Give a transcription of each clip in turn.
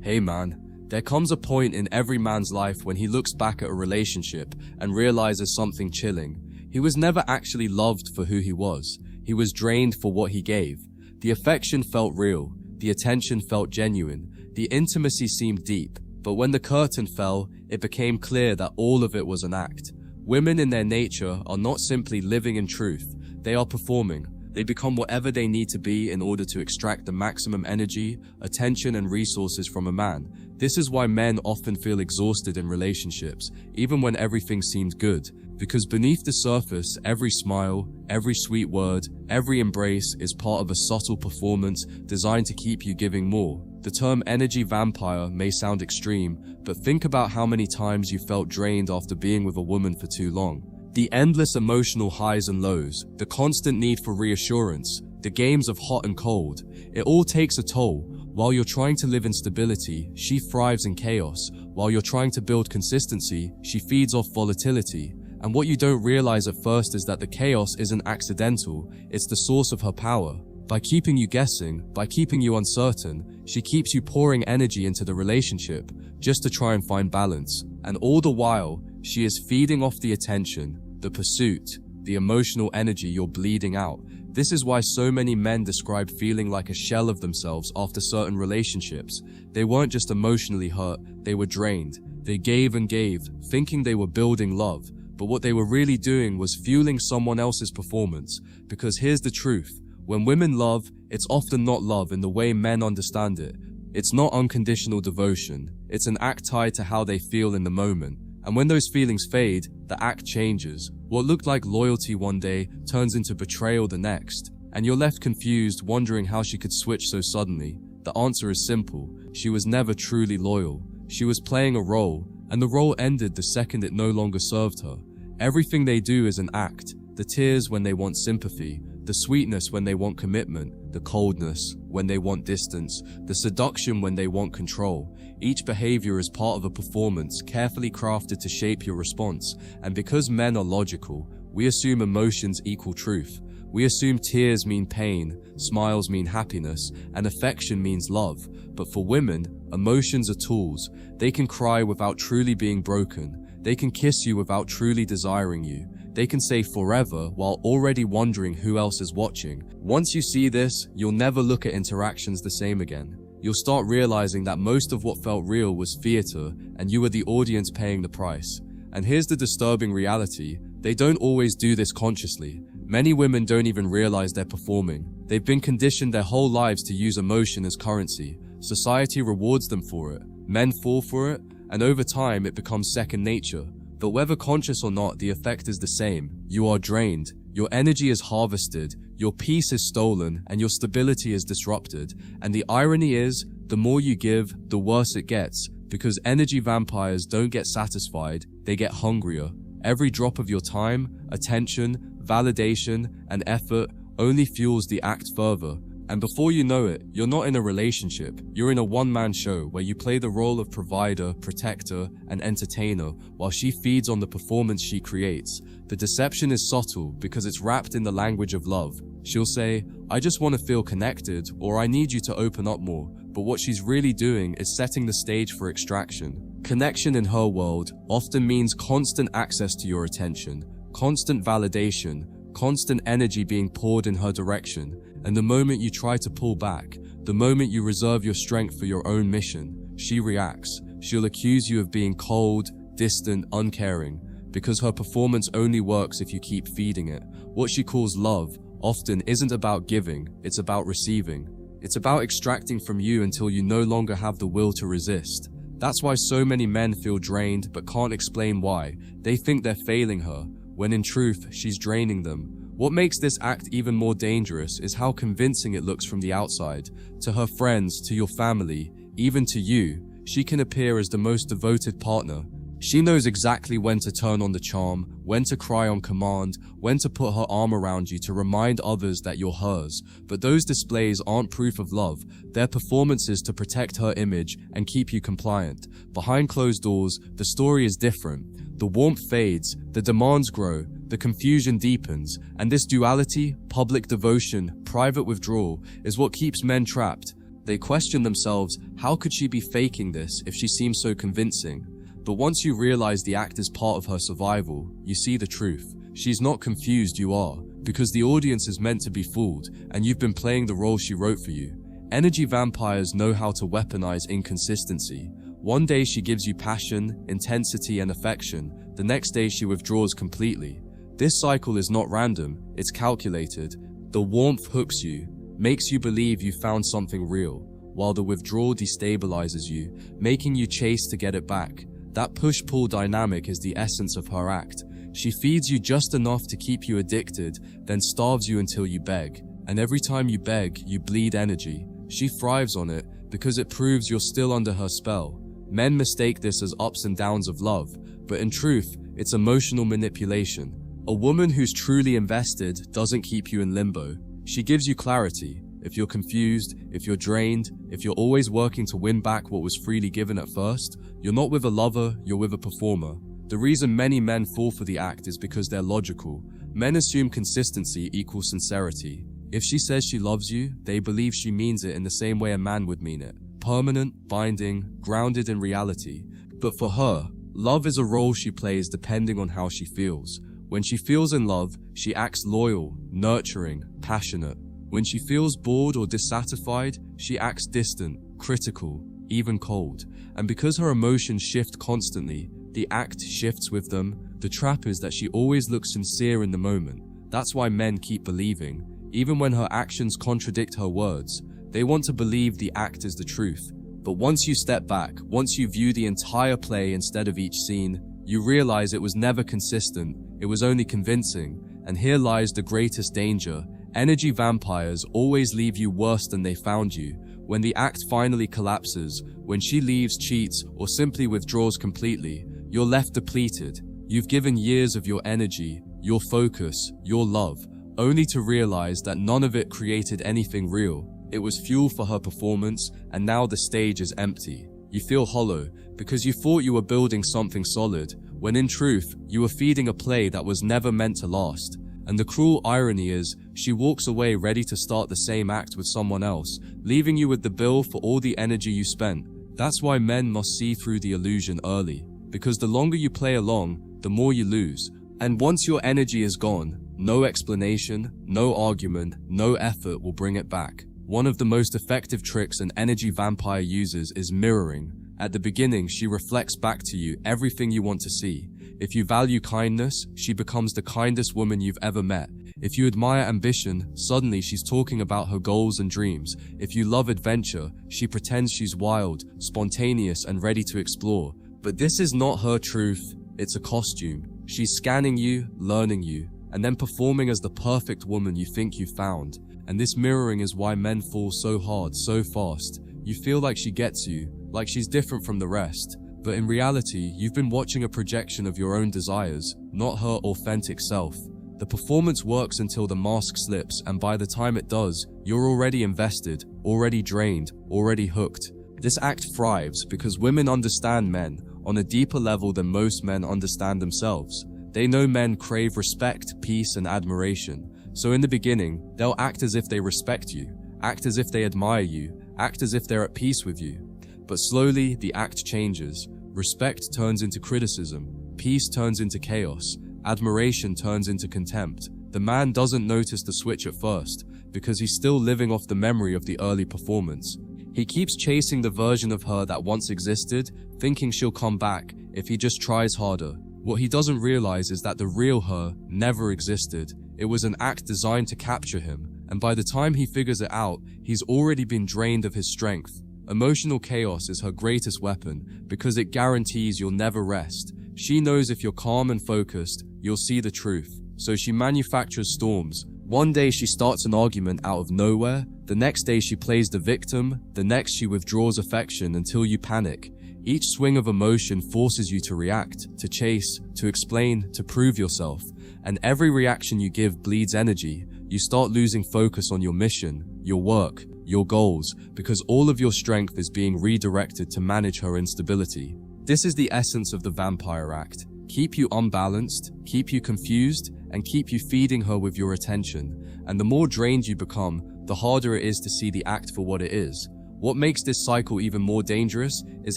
Hey man, there comes a point in every man's life when he looks back at a relationship and realizes something chilling. He was never actually loved for who he was. He was drained for what he gave. The affection felt real. The attention felt genuine. The intimacy seemed deep. But when the curtain fell, it became clear that all of it was an act. Women in their nature are not simply living in truth. They are performing. They become whatever they need to be in order to extract the maximum energy, attention, and resources from a man. This is why men often feel exhausted in relationships, even when everything seems good. Because beneath the surface, every smile, every sweet word, every embrace is part of a subtle performance designed to keep you giving more. The term energy vampire may sound extreme, but think about how many times you felt drained after being with a woman for too long. The endless emotional highs and lows, the constant need for reassurance, the games of hot and cold, it all takes a toll. While you're trying to live in stability, she thrives in chaos. While you're trying to build consistency, she feeds off volatility. And what you don't realize at first is that the chaos isn't accidental, it's the source of her power. By keeping you guessing, by keeping you uncertain, she keeps you pouring energy into the relationship just to try and find balance. And all the while, she is feeding off the attention, the pursuit, the emotional energy you're bleeding out. This is why so many men describe feeling like a shell of themselves after certain relationships. They weren't just emotionally hurt, they were drained. They gave and gave, thinking they were building love, but what they were really doing was fueling someone else's performance. Because here's the truth, when women love, it's often not love in the way men understand it. It's not unconditional devotion, it's an act tied to how they feel in the moment. And when those feelings fade, the act changes. What looked like loyalty one day turns into betrayal the next. And you're left confused, wondering how she could switch so suddenly. The answer is simple. She was never truly loyal. She was playing a role, and the role ended the second it no longer served her. Everything they do is an act. The tears when they want sympathy, the sweetness when they want commitment, the coldness when they want distance, the seduction when they want control. Each behavior is part of a performance carefully crafted to shape your response. And because men are logical, we assume emotions equal truth. We assume tears mean pain, smiles mean happiness, and affection means love. But for women, emotions are tools. They can cry without truly being broken. They can kiss you without truly desiring you. They can say forever while already wondering who else is watching. Once you see this, you'll never look at interactions the same again. You'll start realizing that most of what felt real was theater, and you were the audience paying the price. And here's the disturbing reality. They don't always do this consciously. Many women don't even realize they're performing. They've been conditioned their whole lives to use emotion as currency. Society rewards them for it. Men fall for it, and over time it becomes second nature. But whether conscious or not, the effect is the same. You are drained, your energy is harvested, your peace is stolen, and your stability is disrupted. And the irony is, the more you give, the worse it gets. Because energy vampires don't get satisfied, they get hungrier. Every drop of your time, attention, validation, and effort only fuels the act further. And before you know it, you're not in a relationship, you're in a one-man show where you play the role of provider, protector, and entertainer while she feeds on the performance she creates. The deception is subtle because it's wrapped in the language of love. She'll say, "I just want to feel connected," or "I need you to open up more." But what she's really doing is setting the stage for extraction. Connection in her world often means constant access to your attention, constant validation, constant energy being poured in her direction. And the moment you try to pull back, the moment you reserve your strength for your own mission, she reacts. She'll accuse you of being cold, distant, uncaring, because her performance only works if you keep feeding it. What she calls love often isn't about giving, it's about receiving. It's about extracting from you until you no longer have the will to resist. That's why so many men feel drained but can't explain why. They think they're failing her, when in truth, she's draining them. What makes this act even more dangerous is how convincing it looks from the outside. To her friends, to your family, even to you, she can appear as the most devoted partner. She knows exactly when to turn on the charm, when to cry on command, when to put her arm around you to remind others that you're hers. But those displays aren't proof of love. They're performances to protect her image and keep you compliant. Behind closed doors, the story is different. The warmth fades, the demands grow, the confusion deepens, and this duality, public devotion, private withdrawal, is what keeps men trapped. They question themselves, how could she be faking this if she seems so convincing? But once you realize the act is part of her survival, you see the truth. She's not confused, you are, because the audience is meant to be fooled, and you've been playing the role she wrote for you. Energy vampires know how to weaponize inconsistency. One day she gives you passion, intensity, and affection. The next day she withdraws completely. This cycle is not random, it's calculated. The warmth hooks you, makes you believe you found something real, while the withdrawal destabilizes you, making you chase to get it back. That push-pull dynamic is the essence of her act. She feeds you just enough to keep you addicted, then starves you until you beg. And every time you beg, you bleed energy. She thrives on it because it proves you're still under her spell. Men mistake this as ups and downs of love, but in truth, it's emotional manipulation. A woman who's truly invested doesn't keep you in limbo. She gives you clarity. If you're confused, if you're drained, if you're always working to win back what was freely given at first, you're not with a lover, you're with a performer. The reason many men fall for the act is because they're logical. Men assume consistency equals sincerity. If she says she loves you, they believe she means it in the same way a man would mean it. Permanent, binding, grounded in reality. But for her, love is a role she plays depending on how she feels. When she feels in love, she acts loyal, nurturing, passionate. When she feels bored or dissatisfied, she acts distant, critical, even cold. And because her emotions shift constantly, the act shifts with them. The trap is that she always looks sincere in the moment. That's why men keep believing. Even when her actions contradict her words, they want to believe the act is the truth. But once you step back, once you view the entire play instead of each scene, you realize it was never consistent, it was only convincing. And here lies the greatest danger. Energy vampires always leave you worse than they found you. When the act finally collapses, when she leaves, cheats, or simply withdraws completely, you're left depleted. You've given years of your energy, your focus, your love, only to realize that none of it created anything real. It was fuel for her performance, and now the stage is empty. You feel hollow, because you thought you were building something solid, when in truth, you were feeding a play that was never meant to last. And the cruel irony is, she walks away ready to start the same act with someone else, leaving you with the bill for all the energy you spent. That's why men must see through the illusion early, because the longer you play along, the more you lose. And once your energy is gone, no explanation, no argument, no effort will bring it back. One of the most effective tricks an energy vampire uses is mirroring. At the beginning, she reflects back to you everything you want to see. If you value kindness, she becomes the kindest woman you've ever met. If you admire ambition, suddenly she's talking about her goals and dreams. If you love adventure, she pretends she's wild, spontaneous, and ready to explore. But this is not her truth, it's a costume. She's scanning you, learning you, and then performing as the perfect woman you think you found. And this mirroring is why men fall so hard, so fast. You feel like she gets you, like she's different from the rest. But in reality, you've been watching a projection of your own desires, not her authentic self. The performance works until the mask slips, and by the time it does, you're already invested, already drained, already hooked. This act thrives because women understand men on a deeper level than most men understand themselves. They know men crave respect, peace, and admiration. So in the beginning, they'll act as if they respect you, act as if they admire you, act as if they're at peace with you. But slowly, the act changes. Respect turns into criticism, peace turns into chaos, admiration turns into contempt. The man doesn't notice the switch at first, because he's still living off the memory of the early performance. He keeps chasing the version of her that once existed, thinking she'll come back if he just tries harder. What he doesn't realize is that the real her never existed. It was an act designed to capture him, and by the time he figures it out, he's already been drained of his strength. Emotional chaos is her greatest weapon because it guarantees you'll never rest. She knows if you're calm and focused, you'll see the truth. So she manufactures storms. One day she starts an argument out of nowhere, the next day she plays the victim, the next she withdraws affection until you panic. Each swing of emotion forces you to react, to chase, to explain, to prove yourself. And every reaction you give bleeds energy. You start losing focus on your mission, your work, your goals, because all of your strength is being redirected to manage her instability. This is the essence of the vampire act. Keep you unbalanced, keep you confused, and keep you feeding her with your attention. And the more drained you become, the harder it is to see the act for what it is. What makes this cycle even more dangerous is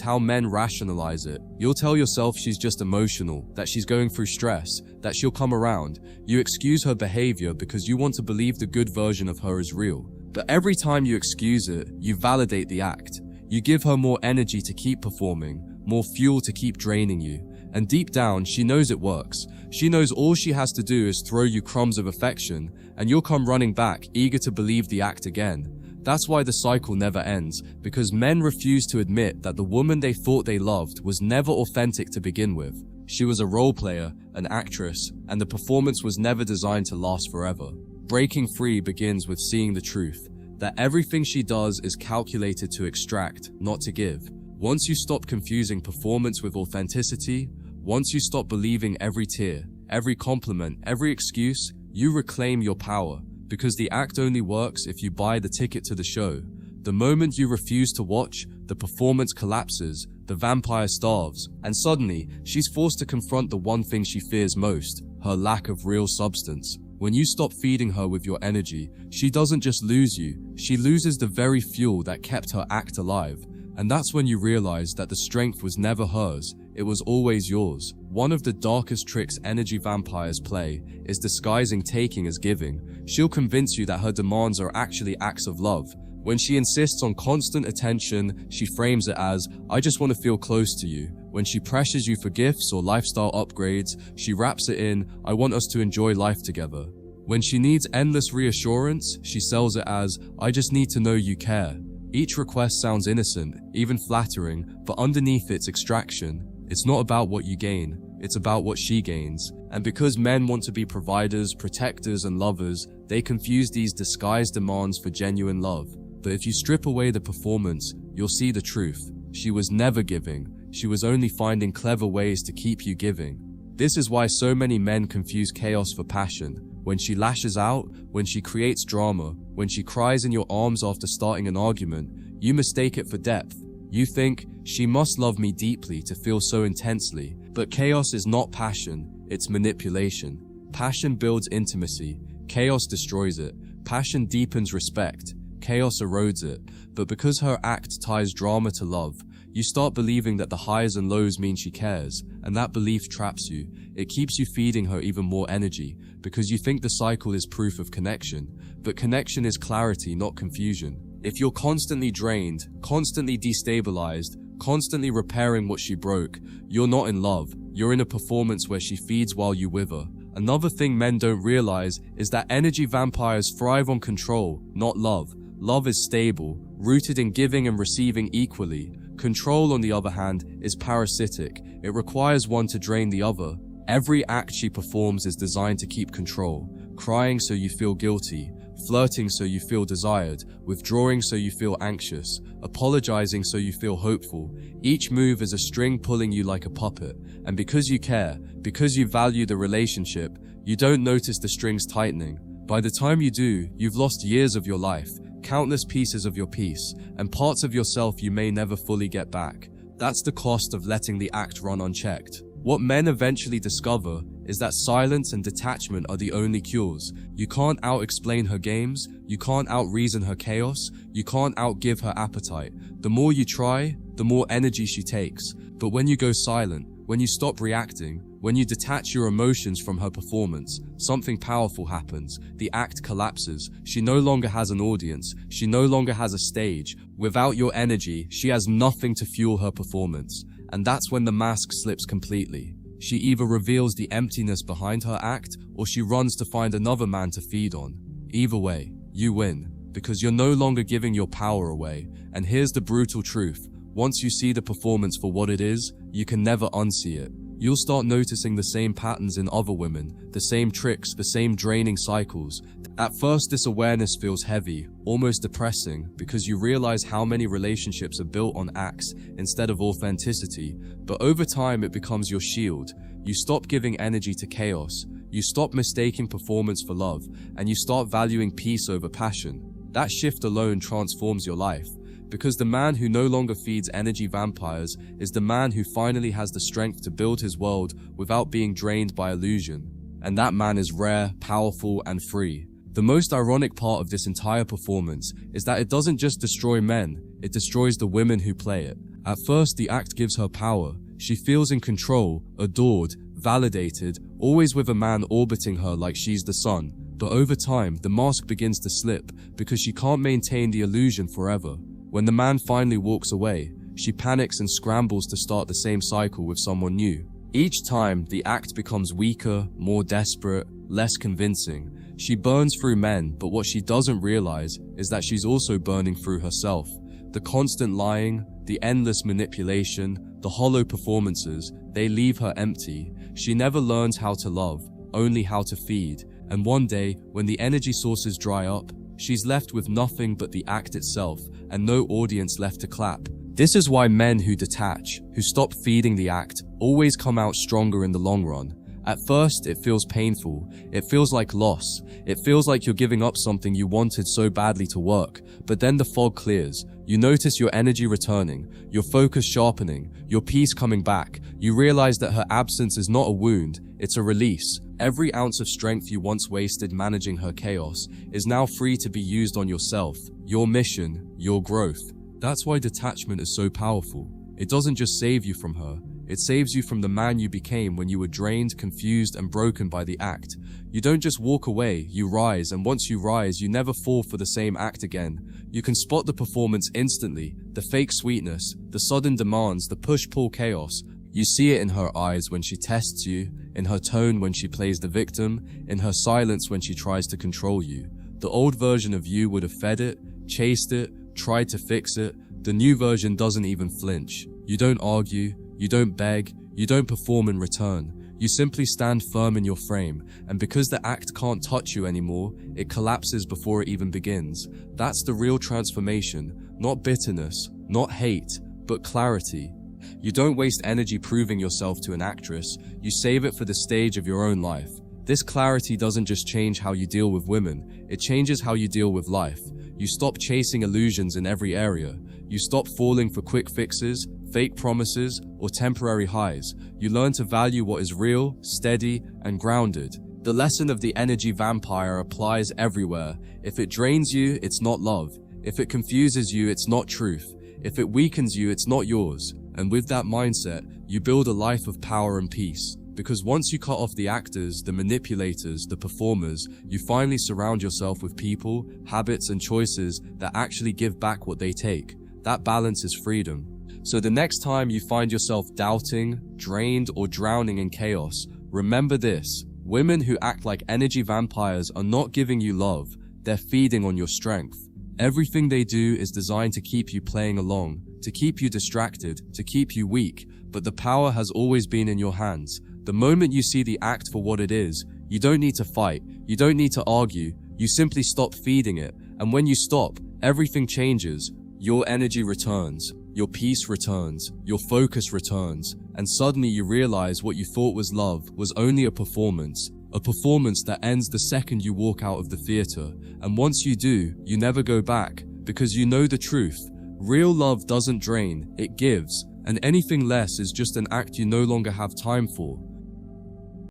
how men rationalize it. You'll tell yourself she's just emotional, that she's going through stress, that she'll come around. You excuse her behavior because you want to believe the good version of her is real. But every time you excuse it, you validate the act. You give her more energy to keep performing, more fuel to keep draining you. And deep down, she knows it works. She knows all she has to do is throw you crumbs of affection, and you'll come running back, eager to believe the act again. That's why the cycle never ends, because men refuse to admit that the woman they thought they loved was never authentic to begin with. She was a role player, an actress, and the performance was never designed to last forever. Breaking free begins with seeing the truth, that everything she does is calculated to extract, not to give. Once you stop confusing performance with authenticity, once you stop believing every tear, every compliment, every excuse, you reclaim your power. Because the act only works if you buy the ticket to the show. The moment you refuse to watch, the performance collapses, the vampire starves, and suddenly, she's forced to confront the one thing she fears most, her lack of real substance. When you stop feeding her with your energy, she doesn't just lose you, she loses the very fuel that kept her act alive. And that's when you realize that the strength was never hers, it was always yours. One of the darkest tricks energy vampires play is disguising taking as giving. She'll convince you that her demands are actually acts of love. When she insists on constant attention, she frames it as, I just want to feel close to you. When she pressures you for gifts or lifestyle upgrades, she wraps it in, I want us to enjoy life together. When she needs endless reassurance, she sells it as, I just need to know you care. Each request sounds innocent, even flattering, but underneath its extraction, it's not about what you gain, it's about what she gains. And because men want to be providers, protectors, and lovers, they confuse these disguised demands for genuine love. But if you strip away the performance, you'll see the truth. She was never giving, she was only finding clever ways to keep you giving. This is why so many men confuse chaos for passion. When she lashes out, when she creates drama, when she cries in your arms after starting an argument, you mistake it for depth. You think, she must love me deeply to feel so intensely. But chaos is not passion, it's manipulation. Passion builds intimacy, chaos destroys it. Passion deepens respect, chaos erodes it. But because her act ties drama to love, you start believing that the highs and lows mean she cares, and that belief traps you. It keeps you feeding her even more energy, because you think the cycle is proof of connection. But connection is clarity, not confusion. If you're constantly drained, constantly destabilized, constantly repairing what she broke, you're not in love. You're in a performance where she feeds while you wither. Another thing men don't realize is that energy vampires thrive on control, not love. Love is stable, rooted in giving and receiving equally. Control, on the other hand, is parasitic. It requires one to drain the other. Every act she performs is designed to keep control. Crying so you feel guilty, flirting so you feel desired, withdrawing so you feel anxious, apologizing so you feel hopeful. Each move is a string pulling you like a puppet. And because you care, because you value the relationship, you don't notice the strings tightening. By the time you do, you've lost years of your life, countless pieces of your peace, and parts of yourself you may never fully get back. That's the cost of letting the act run unchecked. What men eventually discover is that silence and detachment are the only cures. You can't out-explain her games, you can't out-reason her chaos, you can't out-give her appetite. The more you try, the more energy she takes. But when you go silent, when you stop reacting, when you detach your emotions from her performance, something powerful happens. The act collapses. She no longer has an audience. She no longer has a stage. Without your energy, she has nothing to fuel her performance. And that's when the mask slips completely. She either reveals the emptiness behind her act, or she runs to find another man to feed on. Either way, you win, because you're no longer giving your power away. And here's the brutal truth. Once you see the performance for what it is, you can never unsee it. You'll start noticing the same patterns in other women, the same tricks, the same draining cycles. At first, this awareness feels heavy, almost depressing, because you realize how many relationships are built on acts instead of authenticity. But over time, it becomes your shield. You stop giving energy to chaos, you stop mistaking performance for love, and you start valuing peace over passion. That shift alone transforms your life. Because the man who no longer feeds energy vampires is the man who finally has the strength to build his world without being drained by illusion. And that man is rare, powerful, and free. The most ironic part of this entire performance is that it doesn't just destroy men, it destroys the women who play it. At first, the act gives her power. She feels in control, adored, validated, always with a man orbiting her like she's the sun. But over time, the mask begins to slip because she can't maintain the illusion forever. When the man finally walks away, she panics and scrambles to start the same cycle with someone new. Each time, the act becomes weaker, more desperate, less convincing. She burns through men, but what she doesn't realize is that she's also burning through herself. The constant lying, the endless manipulation, the hollow performances, they leave her empty. She never learns how to love, only how to feed. And one day, when the energy sources dry up, she's left with nothing but the act itself and no audience left to clap. This is why men who detach, who stop feeding the act, always come out stronger in the long run. At first, it feels painful. It feels like loss. It feels like you're giving up something you wanted so badly to work. But then the fog clears. You notice your energy returning, your focus sharpening, your peace coming back. You realize that her absence is not a wound, it's a release. Every ounce of strength you once wasted managing her chaos is now free to be used on yourself, your mission, your growth. That's why detachment is so powerful. It doesn't just save you from her, it saves you from the man you became when you were drained, confused, and broken by the act. You don't just walk away, you rise, and once you rise, you never fall for the same act again. You can spot the performance instantly, the fake sweetness, the sudden demands, the push-pull chaos. You see it in her eyes when she tests you, in her tone when she plays the victim, in her silence when she tries to control you. The old version of you would have fed it, chased it, tried to fix it. The new version doesn't even flinch. You don't argue, you don't beg, you don't perform in return. You simply stand firm in your frame, and because the act can't touch you anymore, it collapses before it even begins. That's the real transformation, not bitterness, not hate, but clarity. You don't waste energy proving yourself to an actress, you save it for the stage of your own life. This clarity doesn't just change how you deal with women, it changes how you deal with life. You stop chasing illusions in every area. You stop falling for quick fixes, fake promises, or temporary highs. You learn to value what is real, steady, and grounded. The lesson of the energy vampire applies everywhere. If it drains you, it's not love. If it confuses you, it's not truth. If it weakens you, it's not yours. And with that mindset, you build a life of power and peace. Because once you cut off the actors, the manipulators, the performers, you finally surround yourself with people, habits, and choices that actually give back what they take. That balance is freedom. So the next time you find yourself doubting, drained, or drowning in chaos, remember this: women who act like energy vampires are not giving you love, they're feeding on your strength. Everything they do is designed to keep you playing along, to keep you distracted, to keep you weak, but the power has always been in your hands. The moment you see the act for what it is, you don't need to fight, you don't need to argue, you simply stop feeding it, and when you stop, everything changes. Your energy returns, your peace returns, your focus returns, and suddenly you realize what you thought was love was only a performance that ends the second you walk out of the theater. And once you do, you never go back, because you know the truth. Real love doesn't drain, it gives, and anything less is just an act you no longer have time for.